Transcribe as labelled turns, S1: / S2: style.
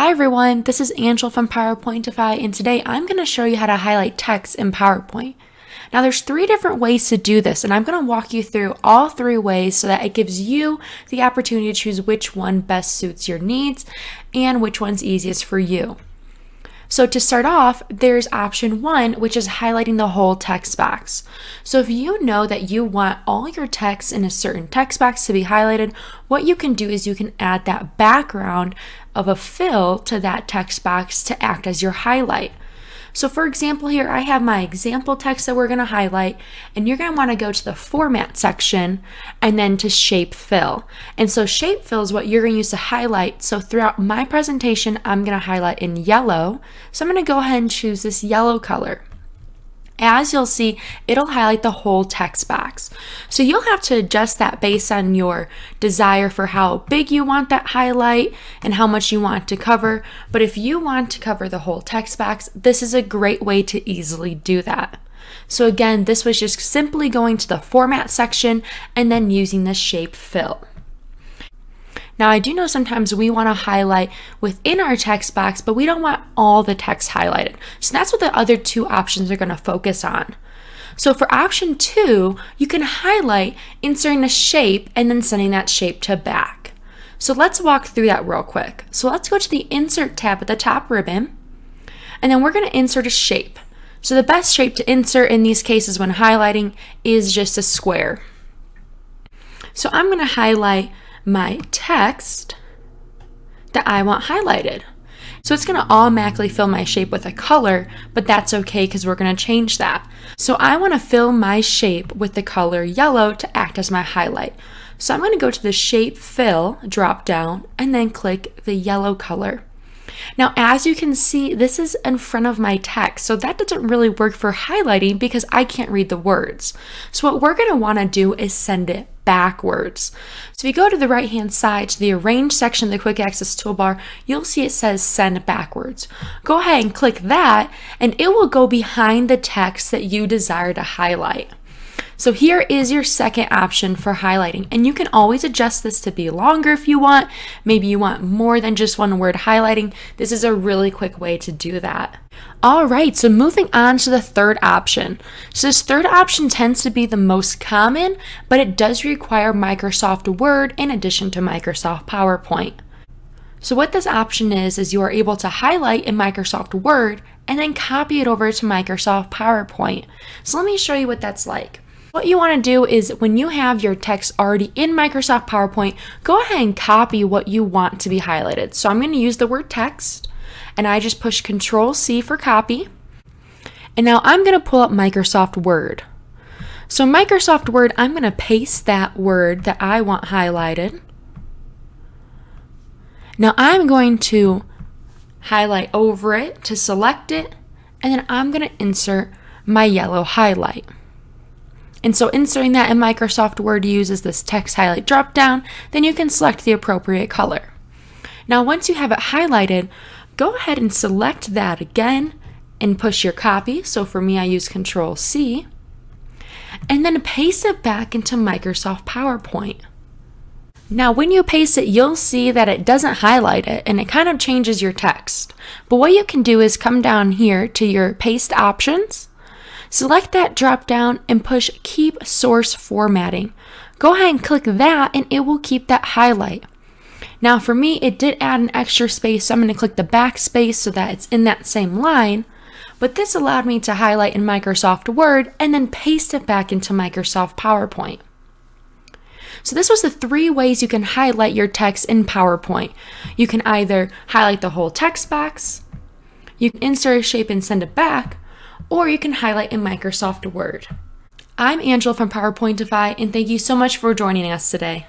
S1: Hi everyone, this is Angela from PowerPointify, and today I'm going to show you how to highlight text in PowerPoint. Now there's 3 different ways to do this, and I'm going to walk you through all 3 ways so that it gives you the opportunity to choose which one best suits your needs and which one's easiest for you. So to start off, there's option 1, which is highlighting the whole text box. So if you know that you want all your text in a certain text box to be highlighted, what you can do is you can add that background of a fill to that text box to act as your highlight. So for example, here I have my example text that we're going to highlight, and you're going to want to go to the format section and then to shape fill. And so shape fill is what you're going to use to highlight. So throughout my presentation, I'm going to highlight in yellow. So I'm going to go ahead and choose this yellow color. As you'll see, it'll highlight the whole text box. So you'll have to adjust that based on your desire for how big you want that highlight and how much you want to cover. But if you want to cover the whole text box, this is a great way to easily do that. So again, this was just simply going to the format section and then using the shape fill. Now I do know sometimes we want to highlight within our text box, but we don't want all the text highlighted. So that's what the other 2 options are going to focus on. So for option 2, you can highlight inserting a shape and then sending that shape to back. So let's walk through that real quick. So let's go to the Insert tab at the top ribbon, and then we're going to insert a shape. So the best shape to insert in these cases when highlighting is just a square. So I'm going to highlight my text that I want highlighted. So it's going to automatically fill my shape with a color, but that's okay because we're going to change that. So I want to fill my shape with the color yellow to act as my highlight. So I'm going to go to the shape fill drop down and then click the yellow color. Now, as you can see, this is in front of my text, so that doesn't really work for highlighting because I can't read the words. So what we're going to want to do is send it backwards. So if you go to the right hand side to the Arrange section of the Quick Access toolbar, you'll see it says Send Backwards. Go ahead and click that, and it will go behind the text that you desire to highlight. So here is your second option for highlighting, and you can always adjust this to be longer if you want. Maybe you want more than just one word highlighting. This is a really quick way to do that. All right, so moving on to the third option. So this third option tends to be the most common, but it does require Microsoft Word in addition to Microsoft PowerPoint. So what this option is you are able to highlight in Microsoft Word and then copy it over to Microsoft PowerPoint. So let me show you what that's like. What you want to do is when you have your text already in Microsoft PowerPoint, go ahead and copy what you want to be highlighted. So I'm going to use the word text, and I just push Control-C for copy. And now I'm going to pull up Microsoft Word. So Microsoft Word, I'm going to paste that word that I want highlighted. Now I'm going to highlight over it to select it, and then I'm going to insert my yellow highlight. And so inserting that in Microsoft Word uses this text highlight drop down, then you can select the appropriate color. Now once you have it highlighted, go ahead and select that again and push your copy. So for me, I use Control-C, and then paste it back into Microsoft PowerPoint. Now when you paste it, you'll see that it doesn't highlight it and it kind of changes your text. But what you can do is come down here to your paste options, select that drop down and push Keep Source Formatting. Go ahead and click that and it will keep that highlight. Now for me, it did add an extra space, so I'm going to click the backspace so that it's in that same line. But this allowed me to highlight in Microsoft Word and then paste it back into Microsoft PowerPoint. So this was the 3 ways you can highlight your text in PowerPoint. You can either highlight the whole text box, you can insert a shape and send it back, or you can highlight in Microsoft Word. I'm Angela from PowerPointify, and thank you so much for joining us today.